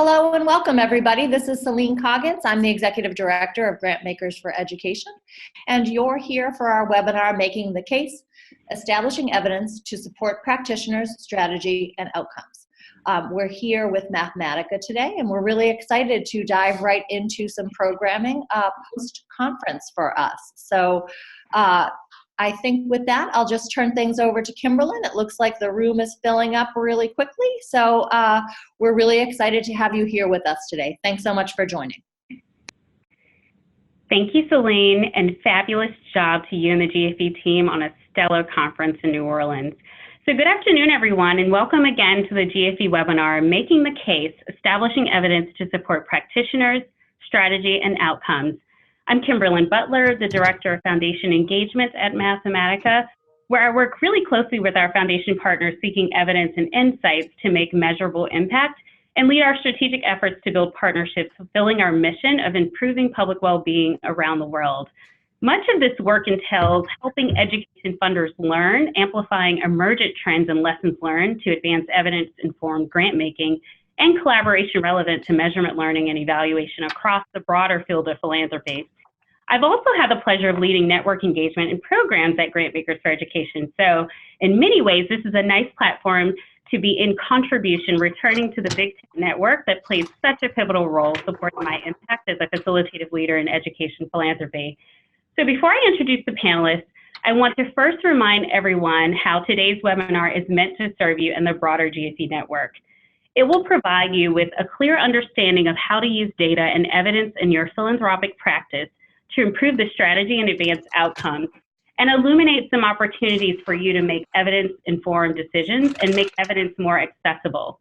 Hello and welcome, everybody. This is Celine Coggins. I'm the Executive Director of Grantmakers for Education, and you're here for our webinar, Making the Case, Establishing Evidence to Support Practitioners, Strategy, and Outcomes. We're here with Mathematica today, and we're really excited to dive right into some programming post-conference for us. So I think with that, I'll just turn things over to Kimberlyn. It looks like the room is filling up really quickly, so we're really excited to have you here with us today. Thanks so much for joining. Thank you, Celine, and fabulous job to you and the GFE team on a stellar conference in New Orleans. So good afternoon, everyone, and welcome again to the GFE webinar, Making the Case, Establishing Evidence to Support Practitioners, Strategy, and Outcomes. I'm Kimberlyn Butler, the Director of Foundation Engagement at Mathematica, where I work really closely with our foundation partners seeking evidence and insights to make measurable impact and lead our strategic efforts to build partnerships fulfilling our mission of improving public well-being around the world. Much of this work entails helping education funders learn, amplifying emergent trends and lessons learned to advance evidence-informed grant making and collaboration relevant to measurement learning and evaluation across the broader field of philanthropy. I've also had the pleasure of leading network engagement and programs at Grantmakers for Education. So in many ways, this is a nice platform to be in contribution, returning to the Big Tent network that plays such a pivotal role supporting my impact as a facilitative leader in education philanthropy. So before I introduce the panelists, I want to first remind everyone how today's webinar is meant to serve you and the broader GFE network. It will provide you with a clear understanding of how to use data and evidence in your philanthropic practice to improve the strategy and advance outcomes, and illuminate some opportunities for you to make evidence-informed decisions and make evidence more accessible.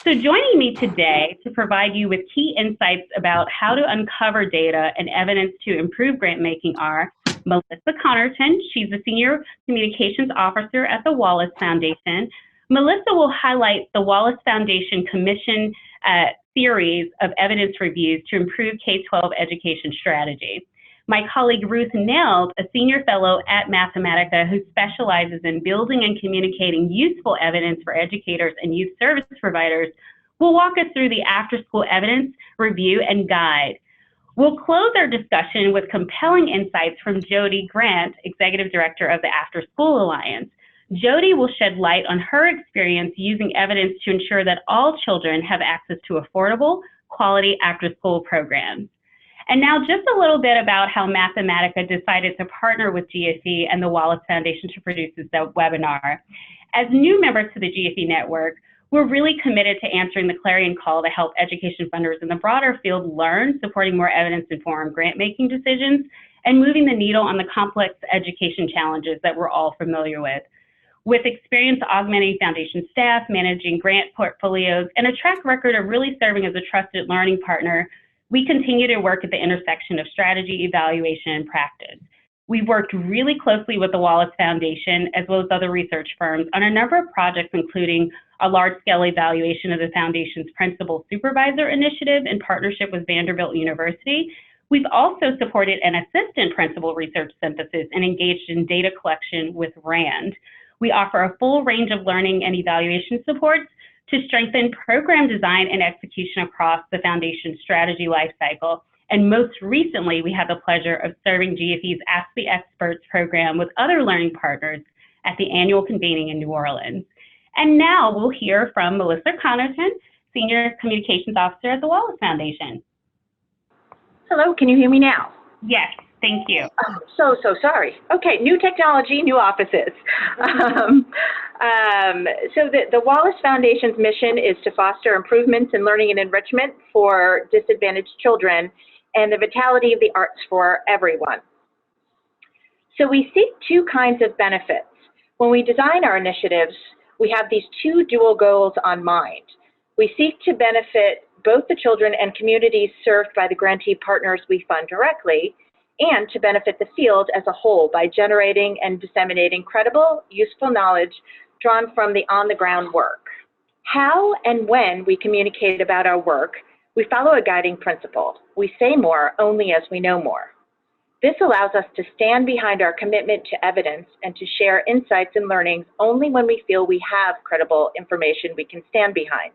So joining me today to provide you with key insights about how to uncover data and evidence to improve grant making are Melissa Connerton. She's the Senior Communications Officer at the Wallace Foundation. Melissa will highlight the Wallace Foundation Commission series of evidence reviews to improve K-12 education strategy. My colleague Ruth Neld, a senior fellow at Mathematica who specializes in building and communicating useful evidence for educators and youth service providers, will walk us through the after-school evidence review and guide. We'll close our discussion with compelling insights from Jody Grant, Executive Director of the Afterschool Alliance. Jody will shed light on her experience using evidence to ensure that all children have access to affordable, quality after-school programs. And now just a little bit about how Mathematica decided to partner with GFE and the Wallace Foundation to produce this webinar. As new members to the GFE network, we're really committed to answering the clarion call to help education funders in the broader field learn, supporting more evidence-informed grant-making decisions, and moving the needle on the complex education challenges that we're all familiar with. With experience augmenting foundation staff, managing grant portfolios, and a track record of really serving as a trusted learning partner, we continue to work at the intersection of strategy, evaluation, and practice. We've worked really closely with the Wallace Foundation, as well as other research firms, on a number of projects, including a large-scale evaluation of the Foundation's Principal Supervisor Initiative in partnership with Vanderbilt University. We've also supported an assistant principal research synthesis and engaged in data collection with RAND. We offer a full range of learning and evaluation supports to strengthen program design and execution across the Foundation's strategy lifecycle. And most recently, we had the pleasure of serving GFE's Ask the Experts program with other learning partners at the annual convening in New Orleans. And now we'll hear from Melissa Connerton, Senior Communications Officer at the Wallace Foundation. Hello, can you hear me now? Yes, thank you. Oh, so sorry. Okay, new technology, new offices. So the Wallace Foundation's mission is to foster improvements in learning and enrichment for disadvantaged children and the vitality of the arts for everyone. So we seek two kinds of benefits. When we design our initiatives, we have these two dual goals on mind. We seek to benefit both the children and communities served by the grantee partners we fund directly, and to benefit the field as a whole by generating and disseminating credible, useful knowledge drawn from the on-the-ground work. How and when we communicate about our work, we follow a guiding principle. We say more only as we know more. This allows us to stand behind our commitment to evidence and to share insights and learnings only when we feel we have credible information we can stand behind.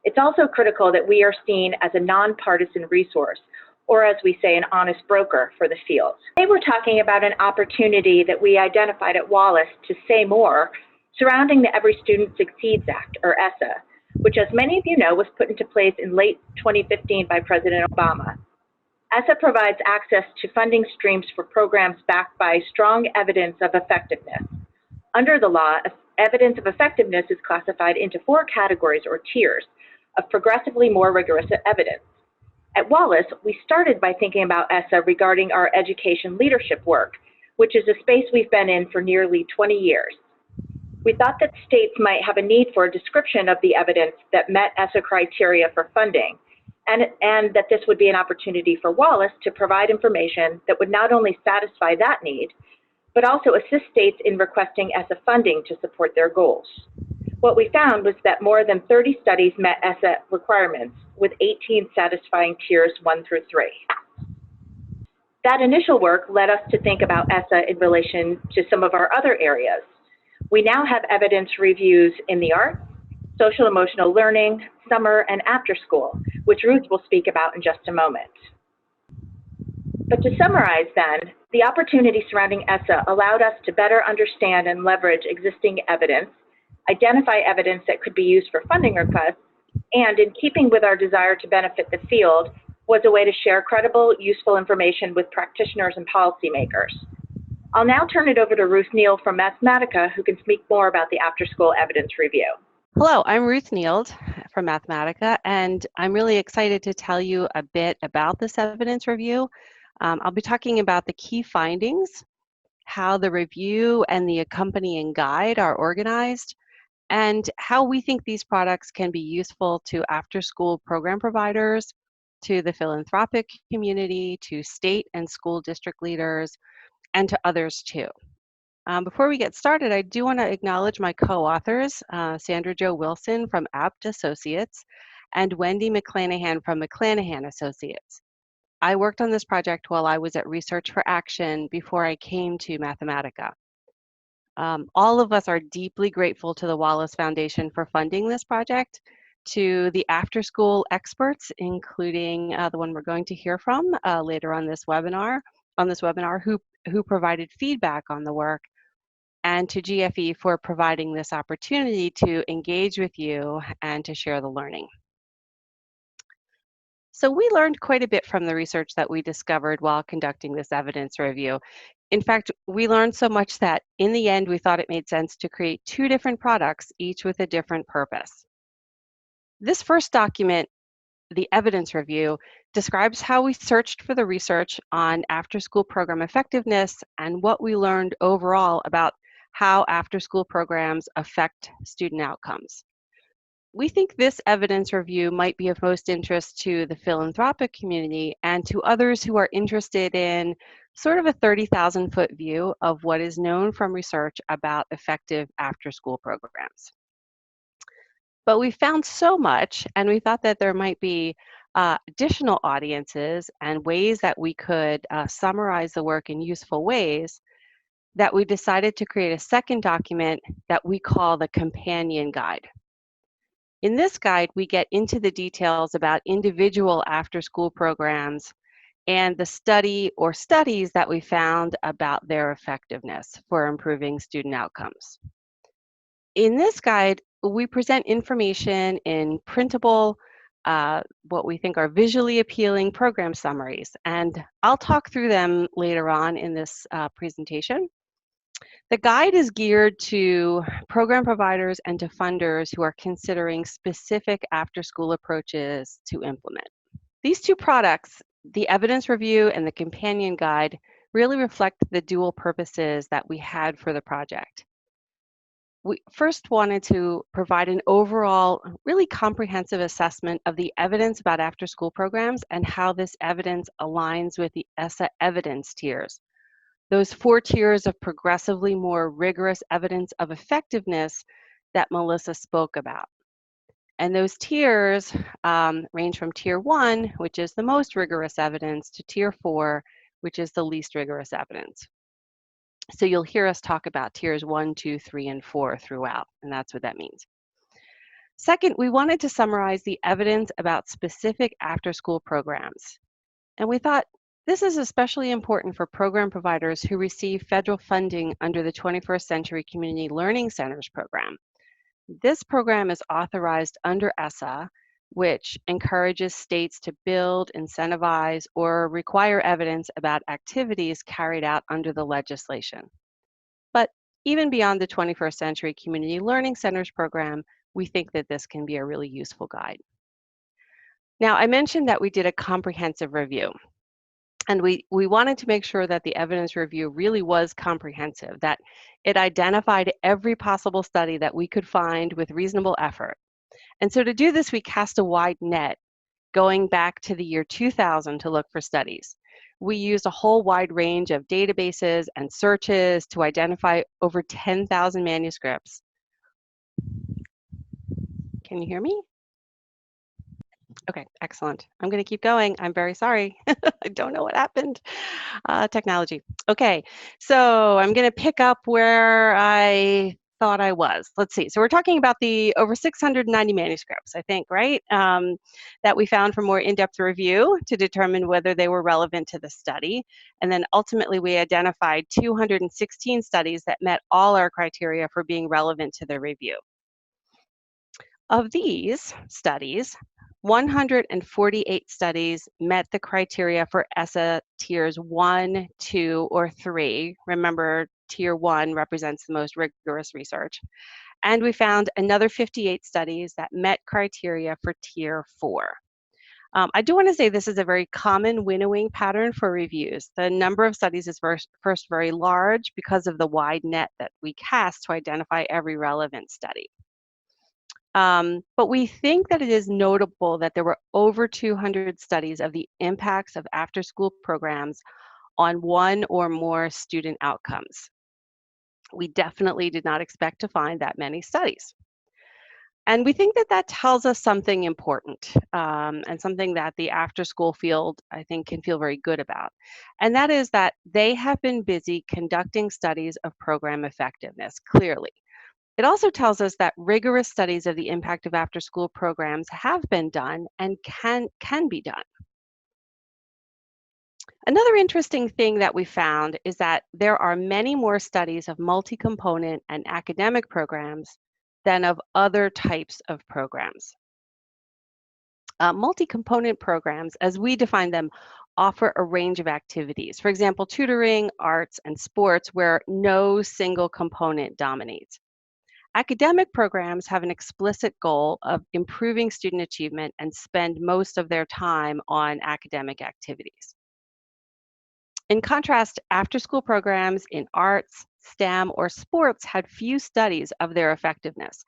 It's also critical that we are seen as a nonpartisan resource, or as we say, an honest broker for the field. Today we're talking about an opportunity that we identified at Wallace to say more surrounding the Every Student Succeeds Act, or ESSA, which, as many of you know, was put into place in late 2015 by President Obama. ESSA provides access to funding streams for programs backed by strong evidence of effectiveness. Under the law, evidence of effectiveness is classified into 4 categories or tiers of progressively more rigorous evidence. At Wallace, we started by thinking about ESSA regarding our education leadership work, which is a space we've been in for nearly 20 years. We thought that states might have a need for a description of the evidence that met ESSA criteria for funding, and that this would be an opportunity for Wallace to provide information that would not only satisfy that need, but also assist states in requesting ESSA funding to support their goals. What we found was that more than 30 studies met ESSA requirements, with 18 satisfying tiers 1 through 3. That initial work led us to think about ESSA in relation to some of our other areas. We now have evidence reviews in the arts, social emotional learning, summer, and after school, which Ruth will speak about in just a moment. But to summarize then, the opportunity surrounding ESSA allowed us to better understand and leverage existing evidence, identify evidence that could be used for funding requests, and in keeping with our desire to benefit the field, was a way to share credible, useful information with practitioners and policymakers. I'll now turn it over to Ruth Neal from Mathematica, who can speak more about the after-school evidence review. Hello, I'm Ruth Neal from Mathematica, and I'm really excited to tell you a bit about this evidence review. I'll be talking about the key findings, how the review and the accompanying guide are organized, and how we think these products can be useful to after-school program providers, to the philanthropic community, to state and school district leaders, and to others too. Before we get started, I do want to acknowledge my co-authors, Sandra Jo Wilson from Apt Associates and Wendy McClanahan from McClanahan Associates. I worked on this project while I was at Research for Action before I came to Mathematica. All of us are deeply grateful to the Wallace Foundation for funding this project, to the after-school experts, including the one we're going to hear from later on this webinar, who provided feedback on the work, and to GFE for providing this opportunity to engage with you and to share the learning. So we learned quite a bit from the research that we discovered while conducting this evidence review. In fact, we learned so much that in the end, we thought it made sense to create 2 different products, each with a different purpose. This first document, the evidence review, describes how we searched for the research on after-school program effectiveness and what we learned overall about how after-school programs affect student outcomes. We think this evidence review might be of most interest to the philanthropic community and to others who are interested in sort of a 30,000-foot view of what is known from research about effective after-school programs. But we found so much, and we thought that there might be additional audiences and ways that we could summarize the work in useful ways, that we decided to create a second document that we call the companion guide. In this guide, we get into the details about individual after-school programs and the study or studies that we found about their effectiveness for improving student outcomes. In this guide, we present information in printable, what we think are visually appealing program summaries, and I'll talk through them later on in this presentation. The guide is geared to program providers and to funders who are considering specific after-school approaches to implement. These 2 products, the evidence review and the companion guide, really reflect the dual purposes that we had for the project. We first wanted to provide an overall, really comprehensive assessment of the evidence about after-school programs and how this evidence aligns with the ESSA evidence tiers. Those 4 tiers of progressively more rigorous evidence of effectiveness that Melissa spoke about. And those tiers range from tier 1, which is the most rigorous evidence, to tier 4, which is the least rigorous evidence. So you'll hear us talk about tiers 1, 2, 3, and 4 throughout, and that's what that means. Second, we wanted to summarize the evidence about specific after-school programs. And we thought this is especially important for program providers who receive federal funding under the 21st Century Community Learning Centers program. This program is authorized under ESSA, which encourages states to build, incentivize, or require evidence about activities carried out under the legislation. But even beyond the 21st Century Community Learning Centers program, we think that this can be a really useful guide. Now, I mentioned that we did a comprehensive review. And we wanted to make sure that the evidence review really was comprehensive, that it identified every possible study that we could find with reasonable effort. And so to do this, we cast a wide net, going back to the year 2000 to look for studies. We used a whole wide range of databases and searches to identify over 10,000 manuscripts. Can you hear me? Okay, excellent. I'm going to keep going. I'm very sorry. I don't know what happened. Technology. Okay, so I'm going to pick up where I thought I was. Let's see. So we're talking about the over 690 manuscripts, I think, right? That we found for more in-depth review to determine whether they were relevant to the study. And then ultimately we identified 216 studies that met all our criteria for being relevant to the review. Of these studies, 148 studies met the criteria for ESSA tiers 1, 2, or 3. Remember, tier 1 represents the most rigorous research. And we found another 58 studies that met criteria for tier 4. I do want to say this is a very common winnowing pattern for reviews. The number of studies is first very large because of the wide net that we cast to identify every relevant study. But we think that it is notable that there were over 200 studies of the impacts of after-school programs on one or more student outcomes. We definitely did not expect to find that many studies. And we think that that tells us something important and something that the after-school field, I think, can feel very good about. And that is that they have been busy conducting studies of program effectiveness, clearly. It also tells us that rigorous studies of the impact of after-school programs have been done and can be done. Another interesting thing that we found is that there are many more studies of multi-component and academic programs than of other types of programs. Multi-component programs, as we define them, offer a range of activities. For example, tutoring, arts, and sports, where no single component dominates. Academic programs have an explicit goal of improving student achievement and spend most of their time on academic activities. In contrast, after-school programs in arts, STEM, or sports had few studies of their effectiveness.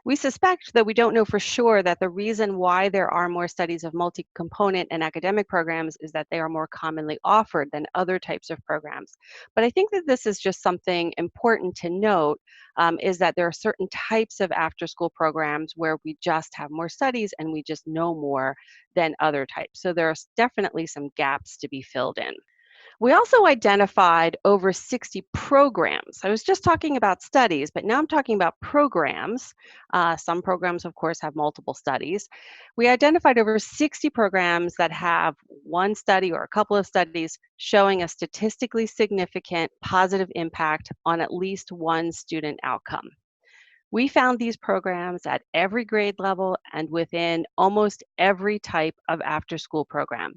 We suspect, though we don't know for sure, that the reason why there are more studies of multi-component and academic programs is that they are more commonly offered than other types of programs. But I think that this is just something important to note, is that there are certain types of after-school programs where we just have more studies and we just know more than other types. So there are definitely some gaps to be filled in. We also identified over 60 programs. I was just talking about studies, but now I'm talking about programs. Some programs, of course, have multiple studies. We identified over 60 programs that have one study or a couple of studies showing a statistically significant positive impact on at least one student outcome. We found these programs at every grade level and within almost every type of after-school program.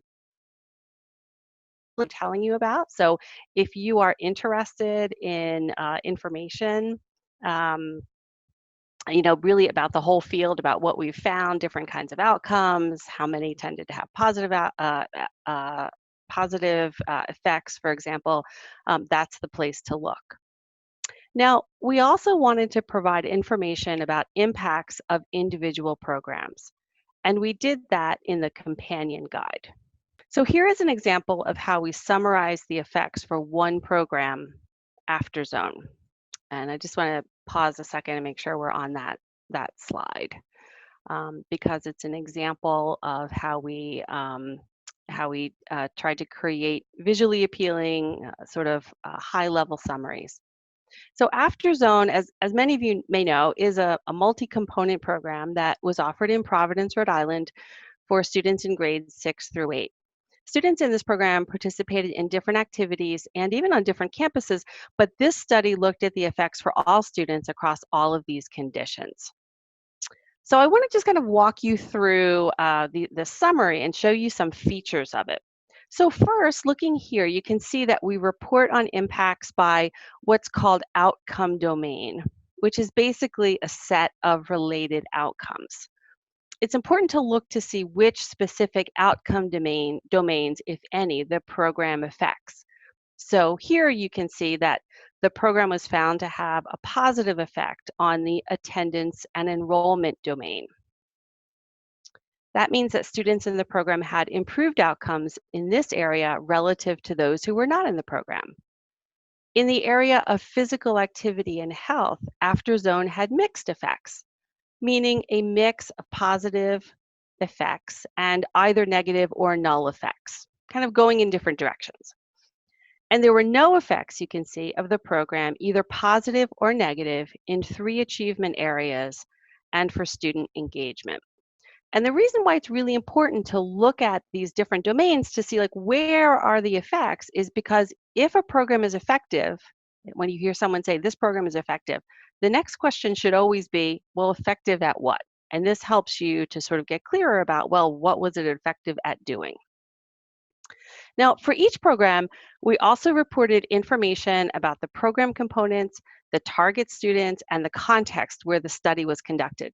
I'm telling you about. So if you are interested in information, really about the whole field, about what we've found, different kinds of outcomes, how many tended to have positive effects, for example, that's the place to look. Now, we also wanted to provide information about impacts of individual programs, and we did that in the companion guide. So here is an example of how we summarize the effects for one program after zone. And I just want to pause a second and make sure we're on that slide because it's an example of how we tried to create visually appealing sort of high-level summaries. So Afterzone, as many of you may know, is a multi-component program that was offered in Providence, Rhode Island for students in grades 6 through 8. Students in this program participated in different activities and even on different campuses, but this study looked at the effects for all students across all of these conditions. So I want to just kind of walk you through the summary and show you some features of it. So first, looking here, you can see that we report on impacts by what's called outcome domain, which is basically a set of related outcomes. It's important to look to see which specific outcome domains, if any, the program affects. So here you can see that the program was found to have a positive effect on the attendance and enrollment domain. That means that students in the program had improved outcomes in this area relative to those who were not in the program. In the area of physical activity and health, Afterzone had mixed effects, meaning a mix of positive effects and either negative or null effects, kind of going in different directions. And there were no effects, you can see, of the program, either positive or negative, in 3 achievement areas and for student engagement. And the reason why it's really important to look at these different domains to see, like, where are the effects is because if a program is effective, when you hear someone say this program is effective, the next question should always be, well, effective at what? And this helps you to sort of get clearer about, well, what was it effective at doing? Now, for each program, we also reported information about the program components, the target students, and the context where the study was conducted.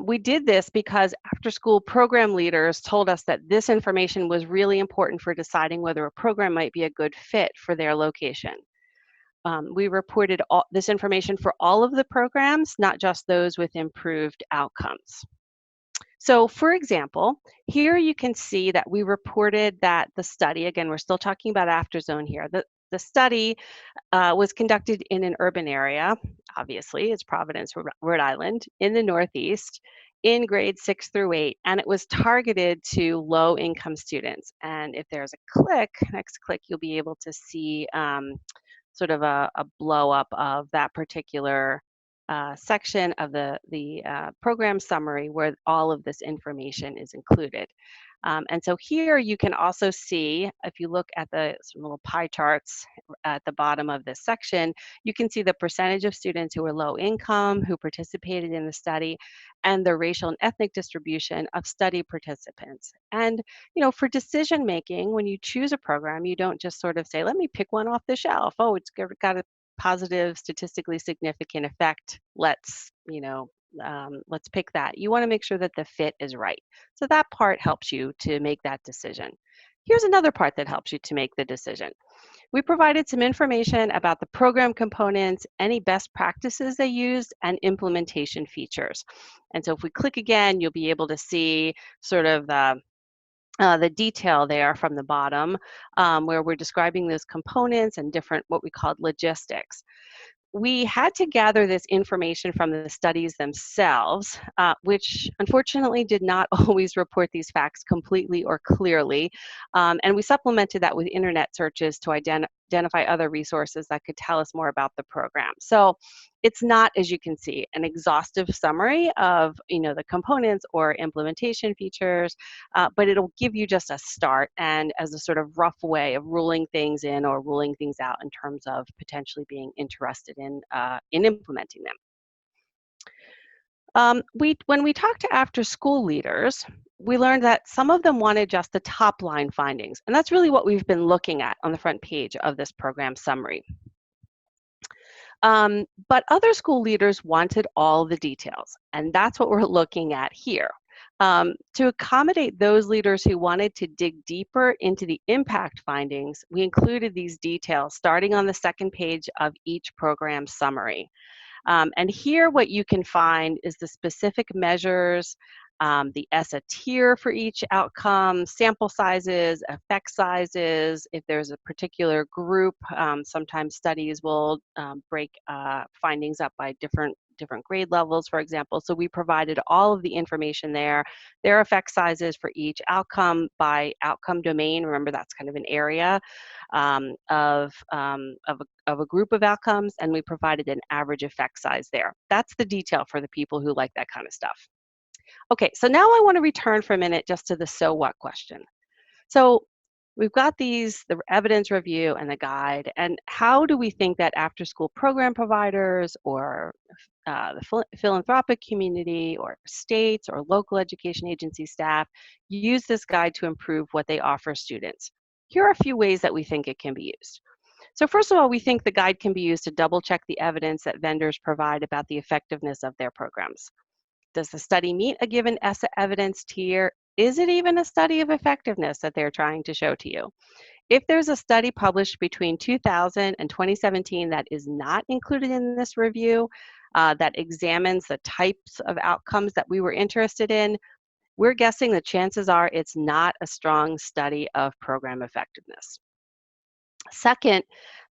We did this because after-school program leaders told us that this information was really important for deciding whether a program might be a good fit for their location. We reported this information for all of the programs, not just those with improved outcomes. So for example, here you can see that we reported that the study, again, we're still talking about Afterzone here, the study was conducted in an urban area, obviously, it's Providence, Rhode Island, in the Northeast, in grades 6 through 8, and it was targeted to low-income students. And if there's a click, next click, you'll be able to see sort of a blow-up of that particular section of the program summary where all of this information is included. And so here you can also see, if you look at the some little pie charts at the bottom of this section, you can see the percentage of students who were low income, who participated in the study, and the racial and ethnic distribution of study participants. And, you know, for decision making, when you choose a program, you don't just sort of say, let me pick one off the shelf. Oh, it's got a positive, statistically significant effect. Let's pick that. You want to make sure that the fit is right. So that part helps you to make that decision. Here's another part that helps you to make the decision. We provided some information about the program components, any best practices they used, and implementation features. And so if we click again, you'll be able to see sort of the detail there from the bottom, where we're describing those components and different what we called logistics. We had to gather this information from the studies themselves, which unfortunately did not always report these facts completely or clearly. And we supplemented that with internet searches to identify other resources that could tell us more about the program. So it's not, as you can see, an exhaustive summary of the components or implementation features, but it'll give you just a start and as a sort of rough way of ruling things in or ruling things out in terms of potentially being interested in implementing them. When we talked to after-school leaders, we learned that some of them wanted just the top line findings, and that's really what we've been looking at on the front page of this program summary. But other school leaders wanted all the details, and that's what we're looking at here. To accommodate those leaders who wanted to dig deeper into the impact findings, we included these details starting on the second page of each program summary. And here what you can find is the specific measures, the ESSA tier for each outcome, sample sizes, effect sizes. If there's a particular group, sometimes studies will break findings up by different different grade levels, for example. So we provided all of the information there, their effect sizes for each outcome by outcome domain. Remember, that's kind of an area of a group of outcomes, and we provided an average effect size there. That's the detail for the people who like that kind of stuff. Okay, so now I want to return for a minute just to the so what question. So we've got the evidence review and the guide, and how do we think that after school program providers or the philanthropic community or states or local education agency staff use this guide to improve what they offer students? Here are a few ways that we think it can be used. So first of all, we think the guide can be used to double check the evidence that vendors provide about the effectiveness of their programs. Does the study meet a given ESSA evidence tier? Is it even a study of effectiveness that they're trying to show to you? If there's a study published between 2000 and 2017 that is not included in this review, that examines the types of outcomes that we were interested in, we're guessing the chances are it's not a strong study of program effectiveness. Second,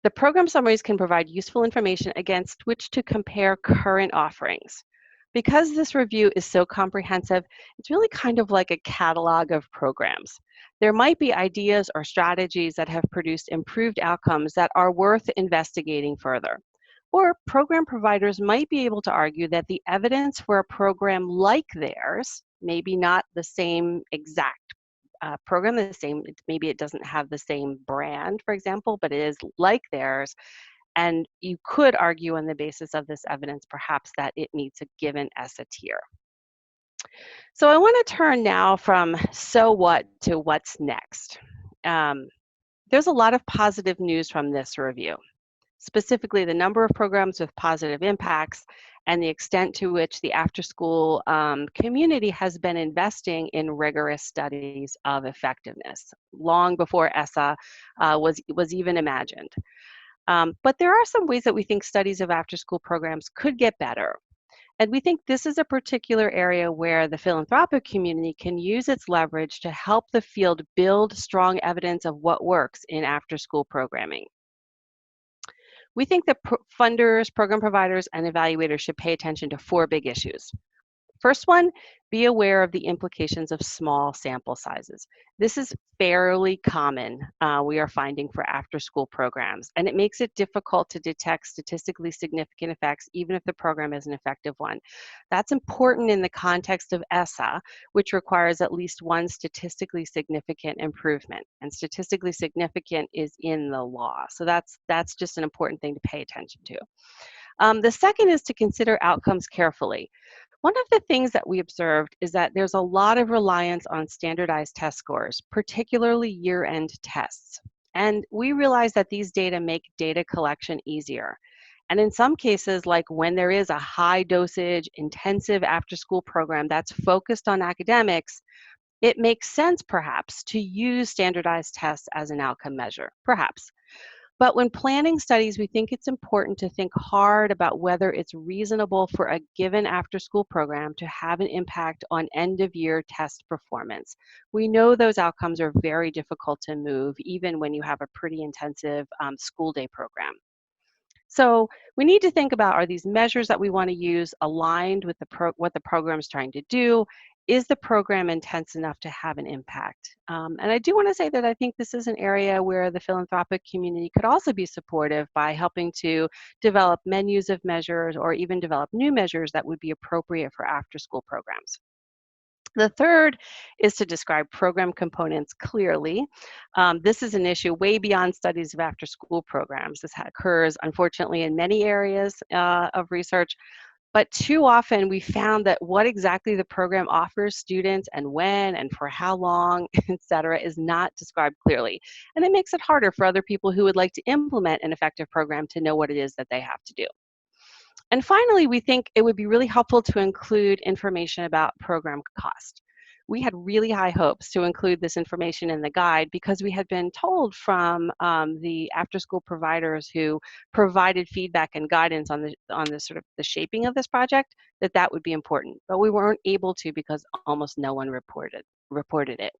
the program summaries can provide useful information against which to compare current offerings. Because this review is so comprehensive, it's really kind of like a catalog of programs. There might be ideas or strategies that have produced improved outcomes that are worth investigating further. Or program providers might be able to argue that the evidence for a program like theirs, maybe not the same exact program, maybe it doesn't have the same brand, for example, but it is like theirs. And you could argue on the basis of this evidence, perhaps, that it meets a given ESSA tier. So I want to turn now from so what to what's next. There's a lot of positive news from this review, specifically the number of programs with positive impacts and the extent to which the after-school community has been investing in rigorous studies of effectiveness, long before ESSA was even imagined. But there are some ways that we think studies of after-school programs could get better. And we think this is a particular area where the philanthropic community can use its leverage to help the field build strong evidence of what works in after-school programming. We think that funders, program providers, and evaluators should pay attention to 4 big issues. First one, be aware of the implications of small sample sizes. This is fairly common, we are finding, for after-school programs, and it makes it difficult to detect statistically significant effects even if the program is an effective one. That's important in the context of ESSA, which requires at least one statistically significant improvement, and statistically significant is in the law. So that's just an important thing to pay attention to. The second is to consider outcomes carefully. One of the things that we observed is that there's a lot of reliance on standardized test scores, particularly year-end tests. And we realize that these data make data collection easier. And in some cases, like when there is a high dosage, intensive after-school program that's focused on academics, it makes sense perhaps to use standardized tests as an outcome measure, perhaps. But when planning studies, we think it's important to think hard about whether it's reasonable for a given after-school program to have an impact on end-of-year test performance. We know those outcomes are very difficult to move, even when you have a pretty intensive school day program. So we need to think about, are these measures that we want to use aligned with what the program's trying to do? Is the program intense enough to have an impact? And I do want to say that I think this is an area where the philanthropic community could also be supportive by helping to develop menus of measures or even develop new measures that would be appropriate for after-school programs. The third is to describe program components clearly. This is an issue way beyond studies of after-school programs. This occurs, unfortunately, in many areas of research. But too often we found that what exactly the program offers students and when and for how long, et cetera, is not described clearly. And it makes it harder for other people who would like to implement an effective program to know what it is that they have to do. And finally, we think it would be really helpful to include information about program cost. We had really high hopes to include this information in the guide because we had been told from the after-school providers who provided feedback and guidance on the sort of the shaping of this project that would be important, but we weren't able to because almost no one reported it.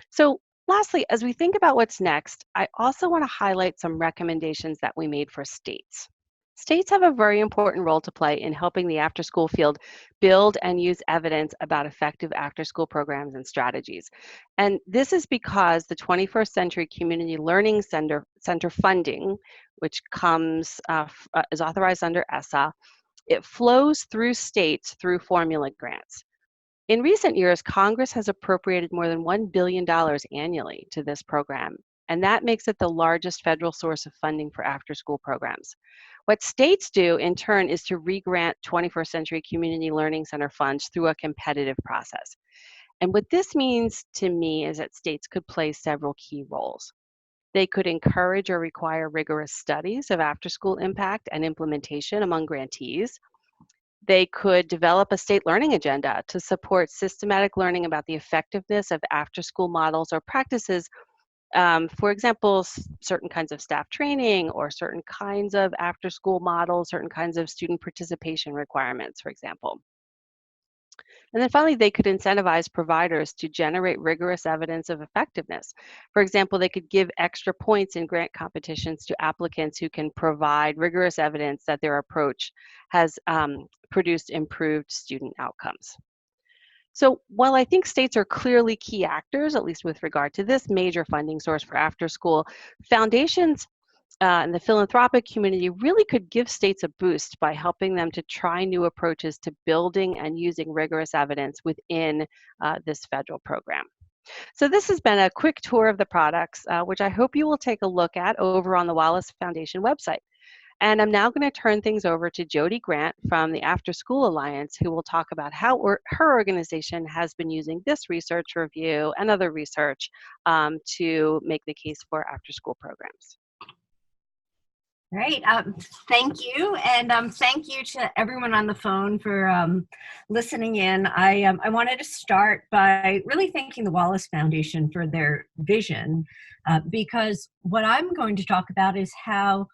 So lastly, as we think about what's next, I also want to highlight some recommendations that we made for states. States have a very important role to play in helping the after-school field build and use evidence about effective after-school programs and strategies. And this is because the 21st Century Community Learning Center funding, which is authorized under ESSA, it flows through states through formula grants. In recent years, Congress has appropriated more than $1 billion annually to this program, and that makes it the largest federal source of funding for after-school programs. What states do, in turn, is to re-grant 21st Century Community Learning Center funds through a competitive process. And what this means to me is that states could play several key roles. They could encourage or require rigorous studies of after-school impact and implementation among grantees. They could develop a state learning agenda to support systematic learning about the effectiveness of after-school models or practices. For example, certain kinds of staff training or certain kinds of after-school models, certain kinds of student participation requirements, for example. And then finally, they could incentivize providers to generate rigorous evidence of effectiveness. For example, they could give extra points in grant competitions to applicants who can provide rigorous evidence that their approach has produced improved student outcomes. So while I think states are clearly key actors, at least with regard to this major funding source for after school, foundations and the philanthropic community really could give states a boost by helping them to try new approaches to building and using rigorous evidence within this federal program. So this has been a quick tour of the products, which I hope you will take a look at over on the Wallace Foundation website. And I'm now going to turn things over to Jody Grant from the Afterschool Alliance, who will talk about how her organization has been using this research review and other research to make the case for after-school programs. Great. Thank you. And thank you to everyone on the phone for listening in. I wanted to start by really thanking the Wallace Foundation for their vision, because what I'm going to talk about is how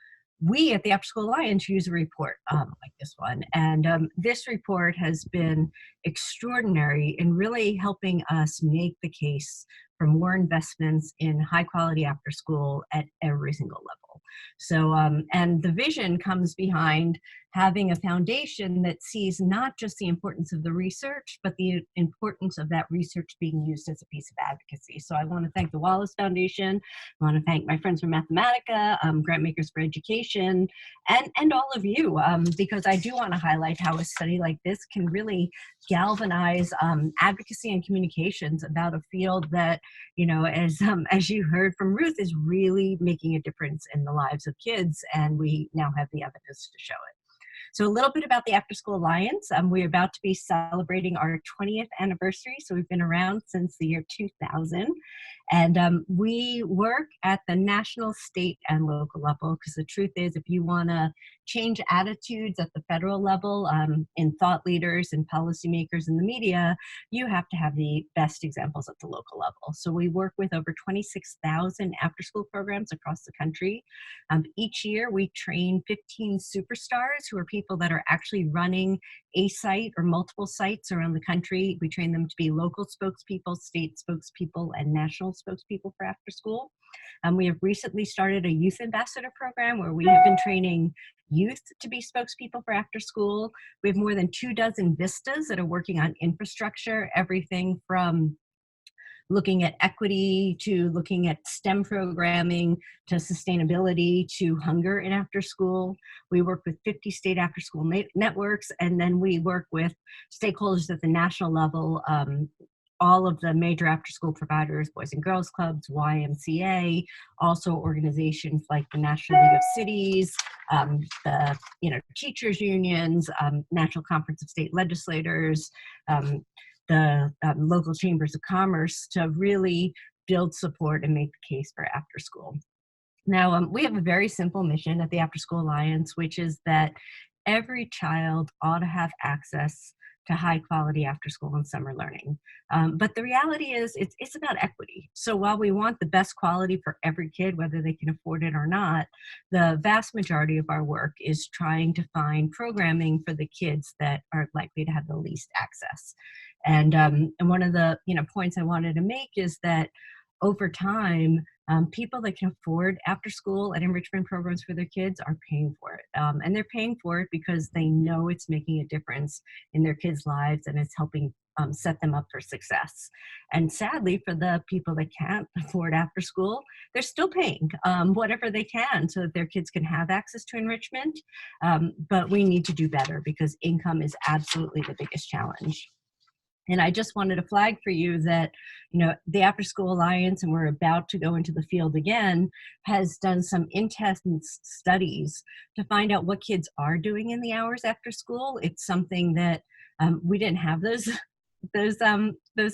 we at the Afterschool Alliance use a report like this one. And this report has been extraordinary in really helping us make the case for more investments in high quality after school at every single level. So, and the vision comes behind having a foundation that sees not just the importance of the research, but the importance of that research being used as a piece of advocacy. So I want to thank the Wallace Foundation. I want to thank my friends from Mathematica, Grant Makers for Education, and all of you, because I do want to highlight how a study like this can really galvanize advocacy and communications about a field that, you know, as you heard from Ruth, is really making a difference in the lives of kids, and we now have the evidence to show it. So a little bit about the Afterschool Alliance. We're about to be celebrating our 20th anniversary. So we've been around since the year 2000. And we work at the national, state, and local level, because the truth is, if you want to change attitudes at the federal level in thought leaders and policymakers in the media, you have to have the best examples at the local level. So we work with over 26,000 after-school programs across the country. Each year, we train 15 superstars who are people that are actually running a site or multiple sites around the country. We train them to be local spokespeople, state spokespeople, and national spokespeople for after school. We have recently started a youth ambassador program where we have been training youth to be spokespeople for after school. We have more than 24 vistas that are working on infrastructure, everything from looking at equity to looking at STEM programming to sustainability to hunger in after school. We work with 50 state after school networks, and then we work with stakeholders at the national level, all of the major after school providers, Boys and Girls Clubs, YMCA, also organizations like the National League of Cities, the teachers unions, National Conference of State Legislators, the local chambers of commerce, to really build support and make the case for after school. Now, we have a very simple mission at the Afterschool Alliance, which is that every child ought to have access to high quality after school and summer learning. But the reality is it's about equity. So while we want the best quality for every kid, whether they can afford it or not, the vast majority of our work is trying to find programming for the kids that are likely to have the least access. And one of the points I wanted to make is that over time, People that can afford after school and enrichment programs for their kids are paying for it. And they're paying for it because they know it's making a difference in their kids' lives and it's helping set them up for success. And sadly, for the people that can't afford after school, they're still paying whatever they can so that their kids can have access to enrichment. But we need to do better because income is absolutely the biggest challenge. And I just wanted to flag for you that, the Afterschool Alliance, and we're about to go into the field again, has done some intense studies to find out what kids are doing in the hours after school. It's something that we didn't have those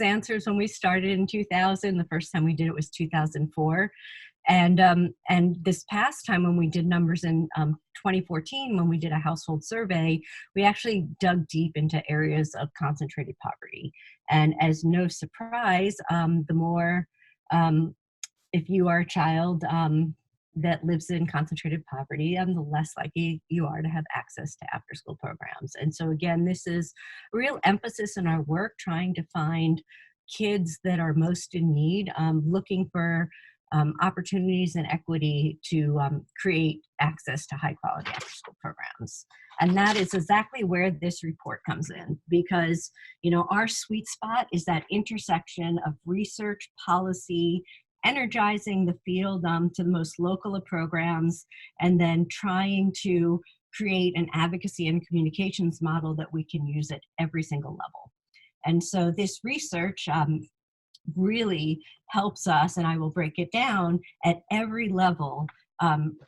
answers when we started in 2000. The first time we did it was 2004. And this past time when we did numbers in 2014, when we did a household survey, we actually dug deep into areas of concentrated poverty. And as no surprise, the more, if you are a child that lives in concentrated poverty, the less likely you are to have access to after-school programs. And so again, this is a real emphasis in our work, trying to find kids that are most in need, looking for opportunities and equity to create access to high quality after school programs. And that is exactly where this report comes in, because our sweet spot is that intersection of research, policy, energizing the field to the most local of programs, and then trying to create an advocacy and communications model that we can use at every single level. And so this research really helps us, and I will break it down at every level,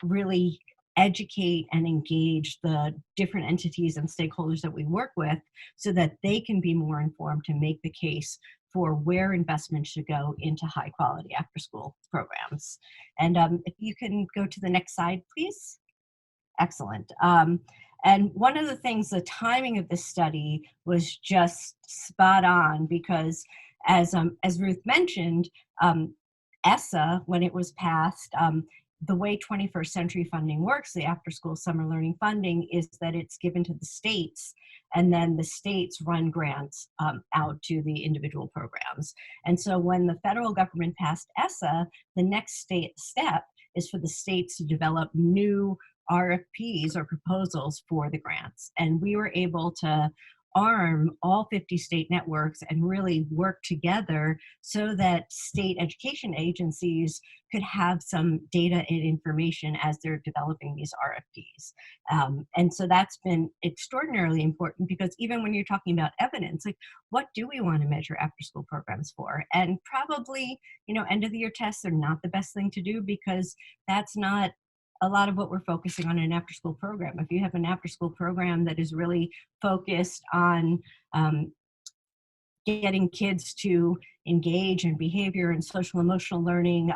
really educate and engage the different entities and stakeholders that we work with so that they can be more informed to make the case for where investment should go into high quality after school programs. And if you can go to the next slide, please. Excellent. And one of the things, the timing of this study was just spot on, because as Ruth mentioned, ESSA, when it was passed, the way 21st Century Funding works, the After School Summer Learning Funding, is that it's given to the states, and then the states run grants out to the individual programs. And so when the federal government passed ESSA, the next step is for the states to develop new RFPs or proposals for the grants. And we were able to arm all 50 state networks and really work together so that state education agencies could have some data and information as they're developing these RFPs. And so that's been extraordinarily important, because even when you're talking about evidence, like, what do we want to measure after school programs for? And probably, end of the year tests are not the best thing to do, because that's not a lot of what we're focusing on in an after-school program. If you have an after-school program that is really focused on getting kids to engage in behavior and social emotional learning,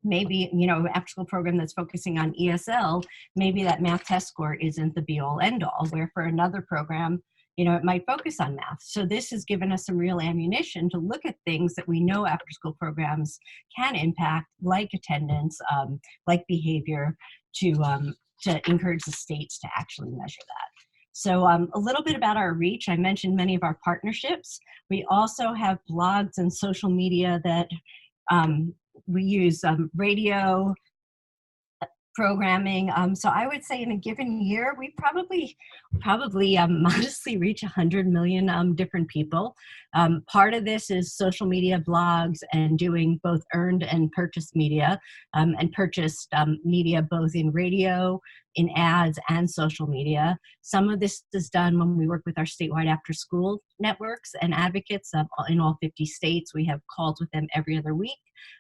maybe, after-school program that's focusing on ESL, maybe that math test score isn't the be-all, end-all, where for another program, it might focus on math. So this has given us some real ammunition to look at things that we know after-school programs can impact, like attendance, like behavior, to encourage the states to actually measure that. So a little bit about our reach. I mentioned many of our partnerships. We also have blogs and social media that we use, radio, programming. So I would say in a given year, we probably modestly reach 100 million different people. Part of this is social media, blogs, and doing both earned and purchased media, and purchased media both in radio, in ads, and social media. Some of this is done when we work with our statewide after school networks and advocates in all 50 states. We have calls with them every other week.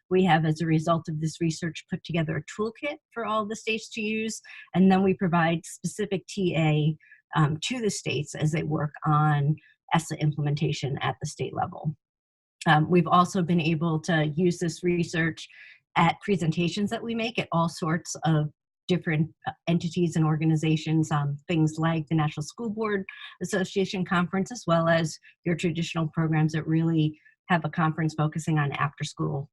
We have, as a result of this research, put together a toolkit for all the states to use, and then we provide specific TA to the states as they work on ESSA implementation at the state level. We've also been able to use this research at presentations that we make at all sorts of different entities and organizations, things like the National School Board Association Conference, as well as your traditional programs that really have a conference focusing on after-school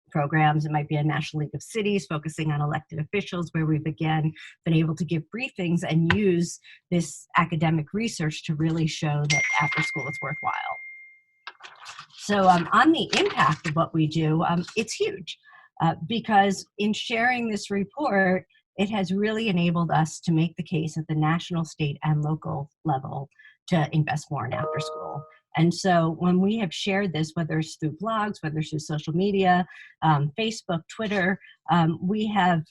programs. It might be a National League of Cities focusing on elected officials, where we've again been able to give briefings and use this academic research to really show that after school is worthwhile. So on the impact of what we do, it's huge. because in sharing this report, it has really enabled us to make the case at the national, state, and local level to invest more in after school. And so when we have shared this, whether it's through blogs, whether it's through social media, Facebook, Twitter, we have,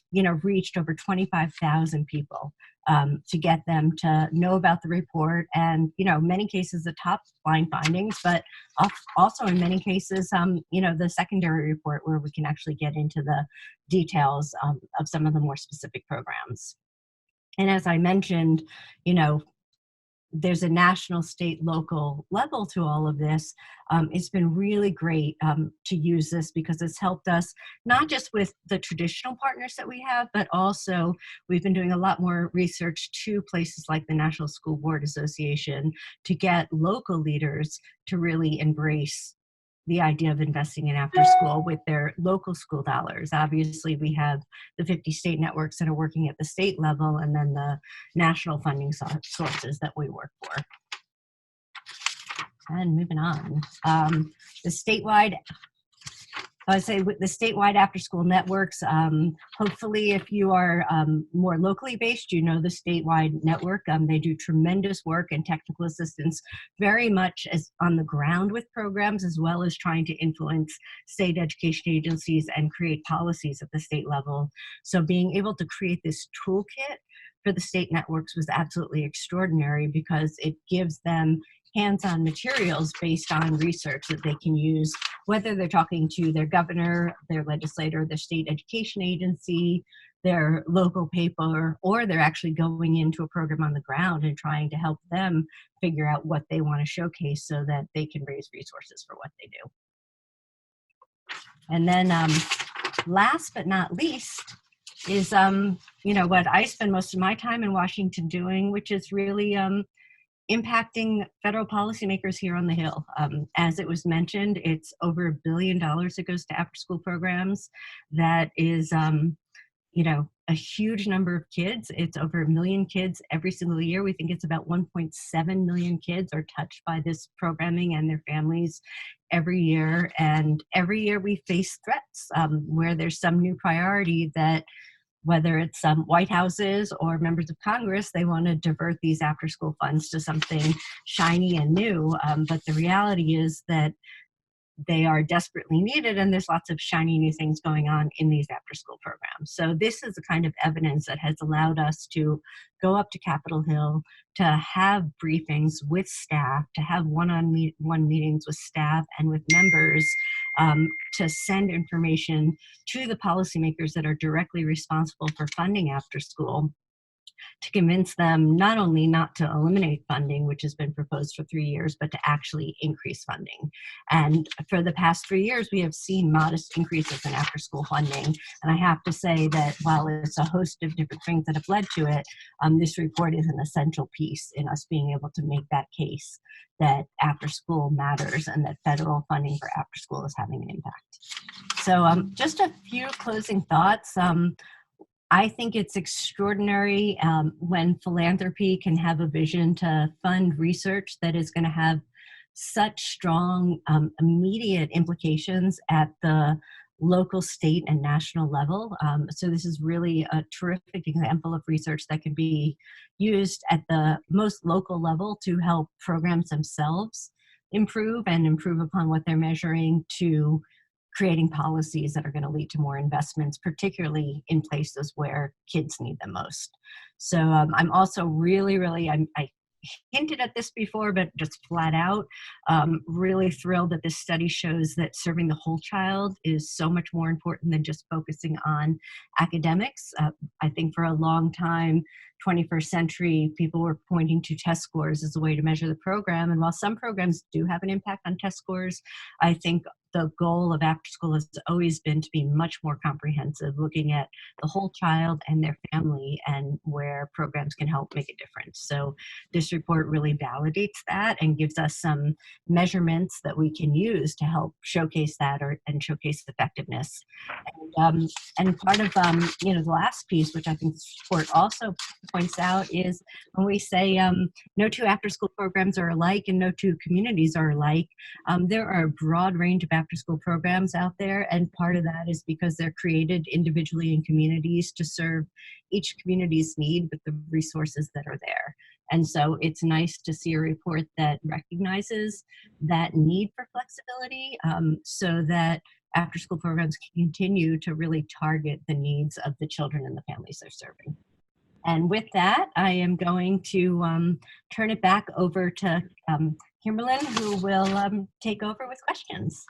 reached over 25,000 people to get them to know about the report, and, in many cases, the top line findings, but also in many cases, the secondary report where we can actually get into the details of some of the more specific programs. And as I mentioned, there's a national, state, local level to all of this. It's been really great to use this because it's helped us not just with the traditional partners that we have, but also we've been doing a lot more research to places like the National School Board Association to get local leaders to really embrace the idea of investing in after school with their local school dollars. Obviously, we have the 50 state networks that are working at the state level, and then the national funding sources that we work for. And moving on, the statewide, I would say with the statewide after school networks, hopefully if you are more locally based, the statewide network, they do tremendous work and technical assistance very much as on the ground with programs, as well as trying to influence state education agencies and create policies at the state level. So being able to create this toolkit for the state networks was absolutely extraordinary because it gives them hands-on materials based on research that they can use, whether they're talking to their governor, their legislator, their state education agency, their local paper, or they're actually going into a program on the ground and trying to help them figure out what they want to showcase so that they can raise resources for what they do. And then last but not least is, what I spend most of my time in Washington doing, which is really impacting federal policymakers here on the Hill. As it was mentioned, it's over $1 billion that goes to after-school programs. That is, a huge number of kids. It's over 1 million kids every single year. We think it's about 1.7 million kids are touched by this programming and their families every year. And every year we face threats where there's some new priority that, whether it's White Houses or members of Congress, they want to divert these after-school funds to something shiny and new. But the reality is that they are desperately needed, and there's lots of shiny new things going on in these after-school programs. So this is the kind of evidence that has allowed us to go up to Capitol Hill, to have briefings with staff, to have one-on-one meetings with staff and with members, to send information to the policymakers that are directly responsible for funding after school, to convince them not only not to eliminate funding, which has been proposed for 3 years, but to actually increase funding. And for the past 3 years, we have seen modest increases in after-school funding. And I have to say that while it's a host of different things that have led to it, this report is an essential piece in us being able to make that case that after-school matters and that federal funding for after-school is having an impact. So just a few closing thoughts. I think it's extraordinary when philanthropy can have a vision to fund research that is going to have such strong immediate implications at the local, state, and national level. So this is really a terrific example of research that can be used at the most local level to help programs themselves improve and improve upon what they're measuring, to creating policies that are going to lead to more investments, particularly in places where kids need them most. So I'm also really, I hinted at this before, but just flat out, really thrilled that this study shows that serving the whole child is so much more important than just focusing on academics. I think for a long time, 21st century, people were pointing to test scores as a way to measure the program. And while some programs do have an impact on test scores, I think the goal of after school has always been to be much more comprehensive, looking at the whole child and their family and where programs can help make a difference. So this report really validates that and gives us some measurements that we can use to help showcase that and showcase effectiveness. And part of the last piece, which I think this report also points out is when we say no two after-school programs are alike and no two communities are alike, there are a broad range of after-school programs out there, and part of that is because they're created individually in communities to serve each community's need with the resources that are there. And so it's nice to see a report that recognizes that need for flexibility, so that after-school programs can continue to really target the needs of the children and the families they're serving. And with that, I am going to turn it back over to Kimberlyn, who will take over with questions.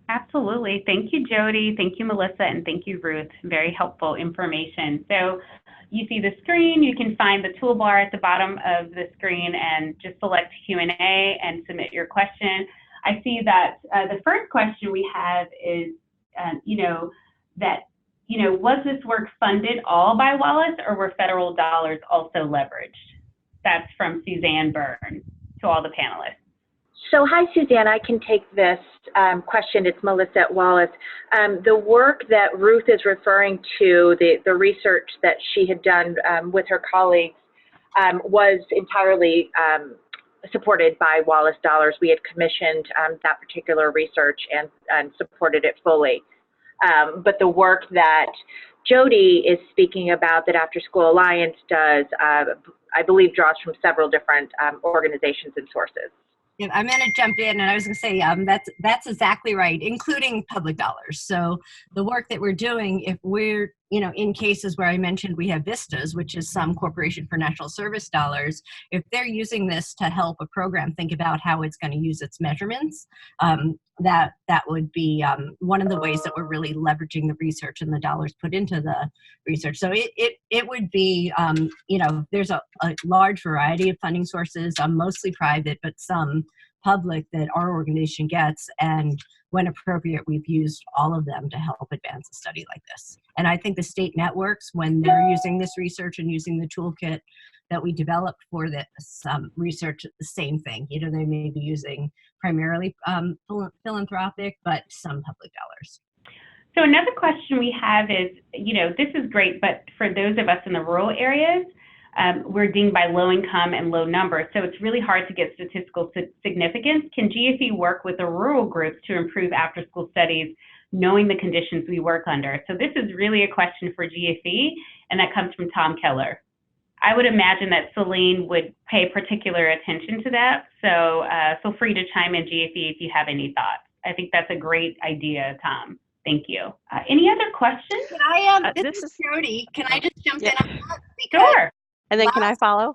Absolutely. Thank you, Jody. Thank you, Melissa, and thank you, Ruth. Very helpful information. So you see the screen, you can find the toolbar at the bottom of the screen and just select Q&A and submit your question. I see that the first question we have is, was this work funded all by Wallace, or were federal dollars also leveraged? That's from Suzanne Byrne to all the panelists. So hi, Suzanne. I can take this question. It's Melissa at Wallace. The work that Ruth is referring to, the research that she had done with her colleagues, was entirely supported by Wallace dollars. We had commissioned that particular research and supported it fully. But the work that Jody is speaking about, that Afterschool Alliance does, I believe draws from several different organizations and sources. Yeah, I'm going to jump in, and I was going to say that's exactly right, including public dollars. So the work that we're doing, if we're in cases where I mentioned we have VISTAs, which is some Corporation for National Service dollars, if they're using this to help a program think about how it's going to use its measurements, that would be one of the ways that we're really leveraging the research and the dollars put into the research. So it would be, there's a large variety of funding sources, mostly private, but some public that our organization gets, and when appropriate, we've used all of them to help advance a study like this. And I think the state networks, when they're using this research and using the toolkit that we developed for this research, the same thing. They may be using primarily philanthropic, but some public dollars. So another question we have is, this is great, but for those of us in the rural areas, we're deemed by low income and low numbers, so it's really hard to get statistical significance. Can GFE work with the rural groups to improve after-school studies, knowing the conditions we work under? So this is really a question for GFE, and that comes from Tom Keller. I would imagine that Celine would pay particular attention to that, so feel free to chime in, GFE, if you have any thoughts. I think that's a great idea, Tom. Thank you. Any other questions? Can I, this is Jody. Can I just jump in on that? Sure. And then can I follow?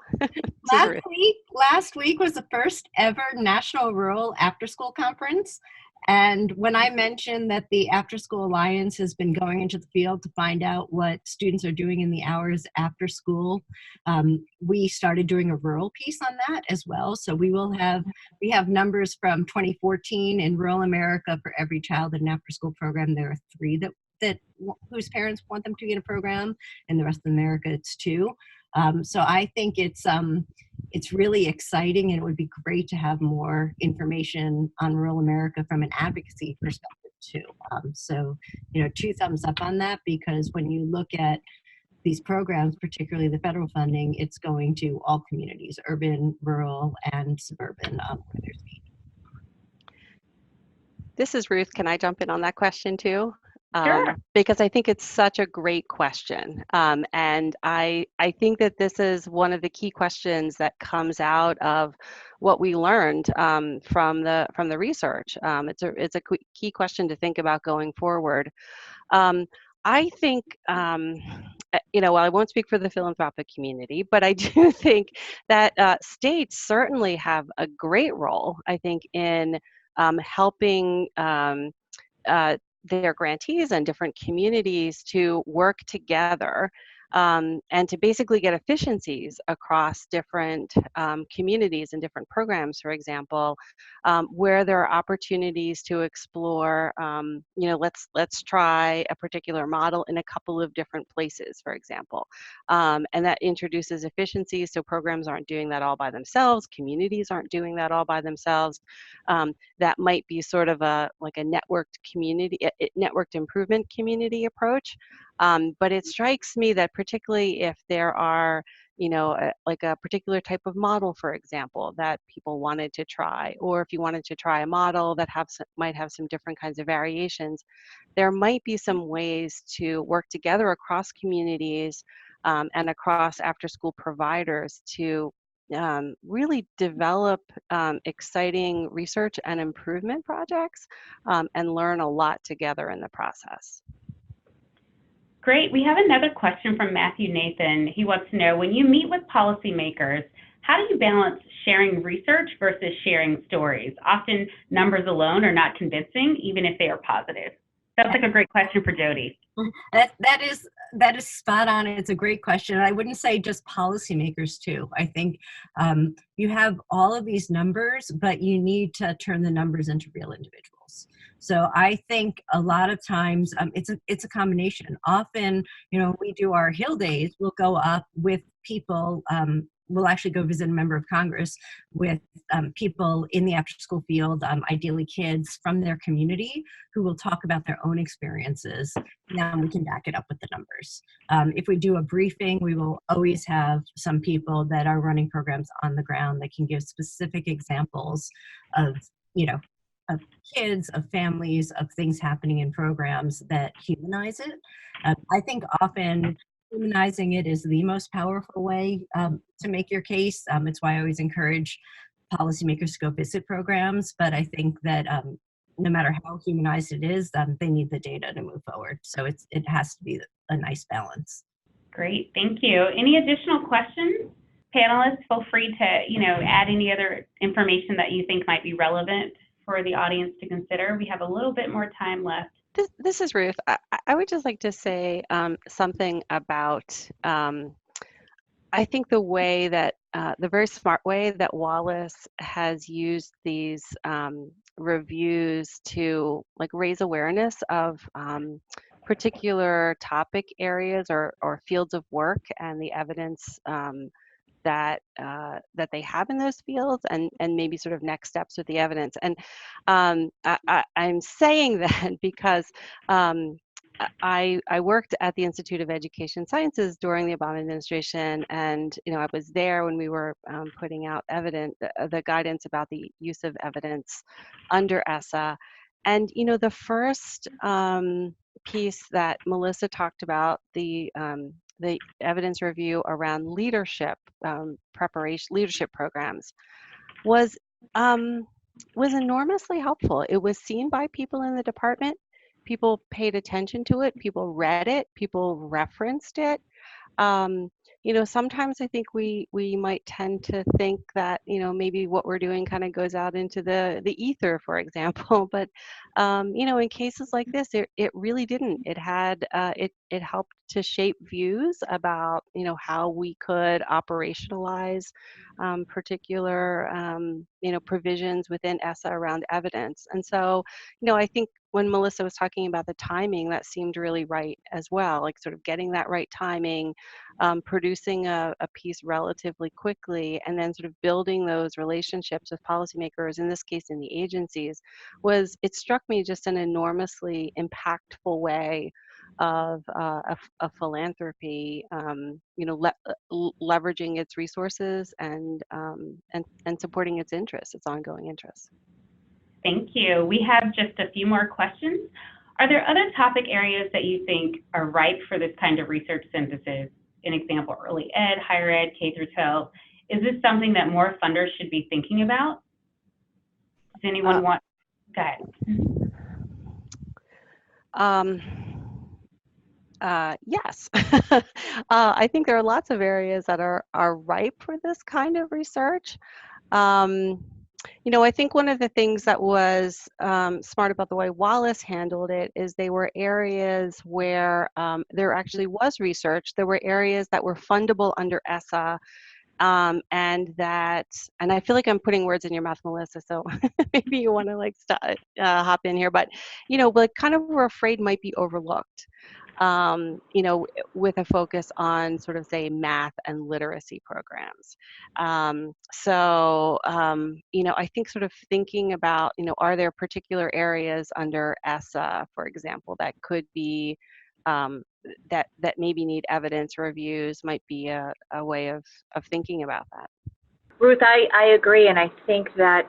Last week was the first ever National Rural After School Conference. And when I mentioned that the Afterschool Alliance has been going into the field to find out what students are doing in the hours after school, we started doing a rural piece on that as well. So we have numbers from 2014 in rural America. For every child in an after-school program, there are 3 that whose parents want them to get a program, and the rest of America it's 2. So I think it's really exciting, and it would be great to have more information on rural America from an advocacy perspective too. So 2 thumbs up on that, because when you look at these programs, particularly the federal funding, it's going to all communities, urban, rural, and suburban, where there's need. This is Ruth. Can I jump in on that question too? Sure. Because I think it's such a great question. And I think that this is one of the key questions that comes out of what we learned from the research. It's a key question to think about going forward. I think, well, I won't speak for the philanthropic community, but I do think that states certainly have a great role, I think, in helping their grantees and different communities to work together and to basically get efficiencies across different communities and different programs, for example, where there are opportunities to explore, let's try a particular model in a couple of different places, for example. And that introduces efficiencies, so programs aren't doing that all by themselves, communities aren't doing that all by themselves. That might be sort of a networked community, networked improvement community approach. But it strikes me that particularly if there are like a particular type of model, for example, that people wanted to try, or if you wanted to try a model that might have some different kinds of variations, there might be some ways to work together across communities and across after-school providers to really develop exciting research and improvement projects and learn a lot together in the process. Great. We have another question from Matthew Nathan. He wants to know, when you meet with policymakers, how do you balance sharing research versus sharing stories? Often numbers alone are not convincing, even if they are positive. Sounds like a great question for Jody. That is spot on. It's a great question. I wouldn't say just policymakers too. I think you have all of these numbers, but you need to turn the numbers into real individuals. So I think a lot of times it's a combination. Often, we do our Hill Days, we'll go up with people, we'll actually go visit a member of Congress with people in the after-school field, ideally kids from their community, who will talk about their own experiences. Now we can back it up with the numbers. If we do a briefing, we will always have some people that are running programs on the ground that can give specific examples of, of kids, of families, of things happening in programs that humanize it. I think often humanizing it is the most powerful way to make your case. It's why I always encourage policymakers to go visit programs, but I think that no matter how humanized it is, they need the data to move forward. So it has to be a nice balance. Great, thank you. Any additional questions? Panelists, feel free to add any other information that you think might be relevant for the audience to consider. We have a little bit more time left. This is Ruth. I would just like to say something about, I think the way that, the very smart way that Wallace has used these reviews to raise awareness of particular topic areas or fields of work and the evidence that they have in those fields, and maybe sort of next steps with the evidence. And I'm saying that because I worked at the Institute of Education Sciences during the Obama administration, and I was there when we were putting out the guidance about the use of evidence under ESSA. And the first piece that Melissa talked about, the evidence review around leadership leadership programs, was enormously helpful. It was seen by people in the department. People paid attention to it. People read it. People referenced it. Sometimes I think we might tend to think that maybe what we're doing kind of goes out into the ether, for example. But in cases like this, it really didn't. It had it helped to shape views about how we could operationalize particular provisions within ESSA around evidence. And so I think when Melissa was talking about the timing, that seemed really right as well, sort of getting that right timing, producing a piece relatively quickly, and then sort of building those relationships with policymakers, in this case in the agencies, it struck me just an enormously impactful way of a philanthropy, leveraging its resources and supporting its interests, its ongoing interests. Thank you. We have just a few more questions. Are there other topic areas that you think are ripe for this kind of research synthesis? An example, early ed, higher ed, K through 12. Is this something that more funders should be thinking about? Does anyone want? Go ahead. Yes. I think there are lots of areas that are ripe for this kind of research. I think one of the things that was smart about the way Wallace handled it is they were areas where there actually was research. There were areas that were fundable under ESSA, and I feel like I'm putting words in your mouth, Melissa, so maybe you want to hop in here, but kind of we're afraid might be overlooked. With a focus on sort of, say, math and literacy programs. I think sort of thinking about, are there particular areas under ESSA, for example, that could be that maybe need evidence reviews might be a way of thinking about that. Ruth, I agree, and I think that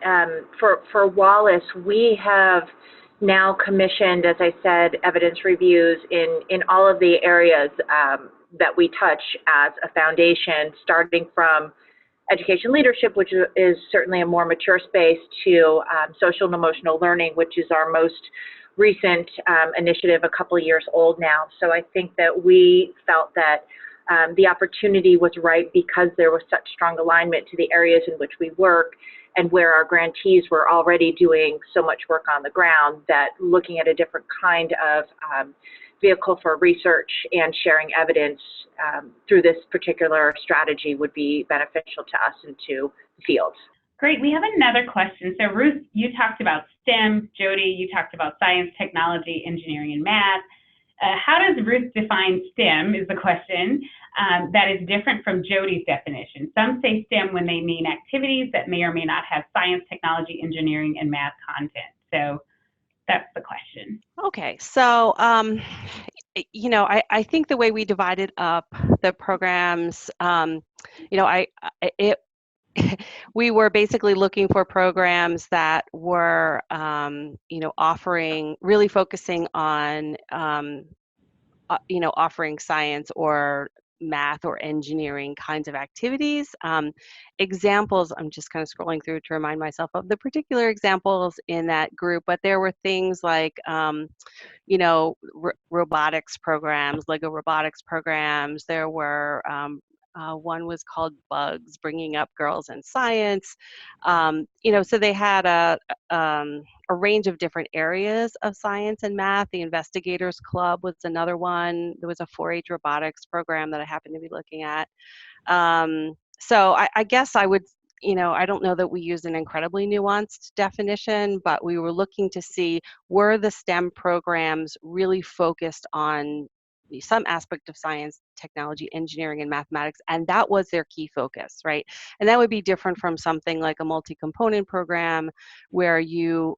for Wallace, we have now commissioned, as I said, evidence reviews in all of the areas that we touch as a foundation, starting from education leadership, which is certainly a more mature space, to social and emotional learning, which is our most recent initiative, a couple of years old now. So I think that we felt that the opportunity was right because there was such strong alignment to the areas in which we work and where our grantees were already doing so much work on the ground, that looking at a different kind of vehicle for research and sharing evidence through this particular strategy would be beneficial to us and to the field. Great. We have another question. So Ruth, you talked about STEM. Jody, you talked about science, technology, engineering, and math. How does Ruth define STEM is the question that is different from Jody's definition. Some say STEM when they mean activities that may or may not have science, technology, engineering, and math content. So that's the question. Okay, so you know, I think the way we divided up the programs, you know, we were basically looking for programs that were, you know, really focusing on, you know, offering science or math or engineering kinds of activities. Examples, I'm just kind of scrolling through to remind myself of the particular examples in that group, but there were things like, you know, robotics programs, Lego robotics programs. There were, one was called Bugs, Bringing Up Girls in Science. You know, so they had a range of different areas of science and math. The Investigators Club was another one. There was a 4-H robotics program that I happened to be looking at. So I guess I would, you know, I don't know that we used an incredibly nuanced definition, but we were looking to see, were the STEM programs really focused on some aspect of science, technology, engineering, and mathematics, and that was their key focus, right? And that would be different from something like a multi-component program where you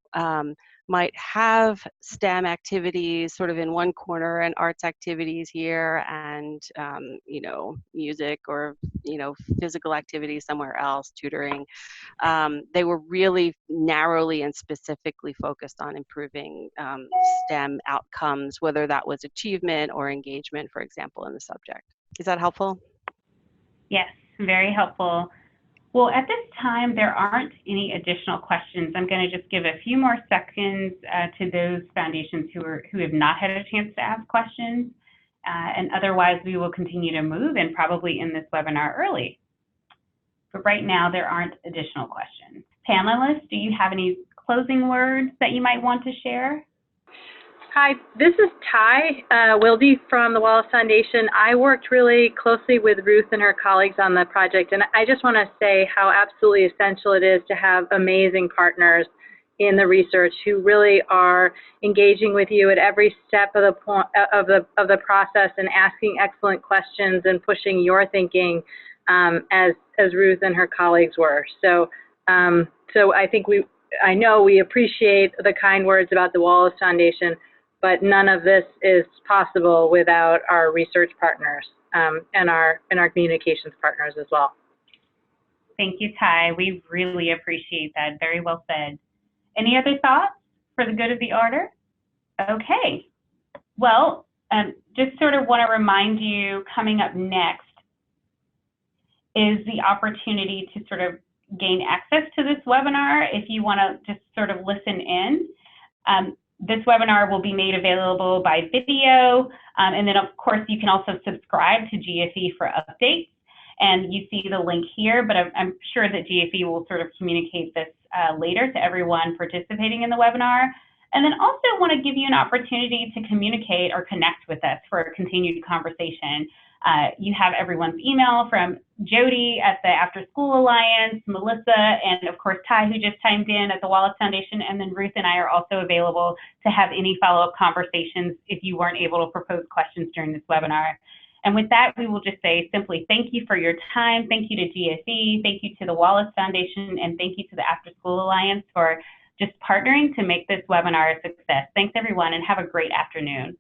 might have STEM activities sort of in one corner and arts activities here and, you know, music or, you know, physical activities somewhere else, tutoring. They were really narrowly and specifically focused on improving STEM outcomes, whether that was achievement or engagement, for example, in the subject. Is that helpful? Yes, very helpful. Well, at this time, there aren't any additional questions. I'm going to just give a few more seconds to those foundations who have not had a chance to ask questions. And otherwise, we will continue to move and probably end this webinar early. But right now, there aren't additional questions. Panelists, do you have any closing words that you might want to share? Hi, this is Ty Wilde from the Wallace Foundation. I worked really closely with Ruth and her colleagues on the project, and I just want to say how absolutely essential it is to have amazing partners in the research who really are engaging with you at every step of the process and asking excellent questions and pushing your thinking as Ruth and her colleagues were. So I think I know we appreciate the kind words about the Wallace Foundation, but none of this is possible without our research partners and our communications partners as well. Thank you, Ty. We really appreciate that. Very well said. Any other thoughts for the good of the order? Okay. Well, just sort of want to remind you, coming up next is the opportunity to sort of gain access to this webinar if you want to just sort of listen in. This webinar will be made available by video, and then of course you can also subscribe to GFE for updates, and you see the link here, but I'm sure that GFE will sort of communicate this later to everyone participating in the webinar. And then also want to give you an opportunity to communicate or connect with us for a continued conversation. You have everyone's email from Jody at the Afterschool Alliance, Melissa, and of course Ty, who just chimed in at the Wallace Foundation, and then Ruth and I are also available to have any follow-up conversations if you weren't able to propose questions during this webinar. And with that, we will just say simply thank you for your time. Thank you to GFE, thank you to the Wallace Foundation, and thank you to the Afterschool Alliance for just partnering to make this webinar a success. Thanks everyone, and have a great afternoon.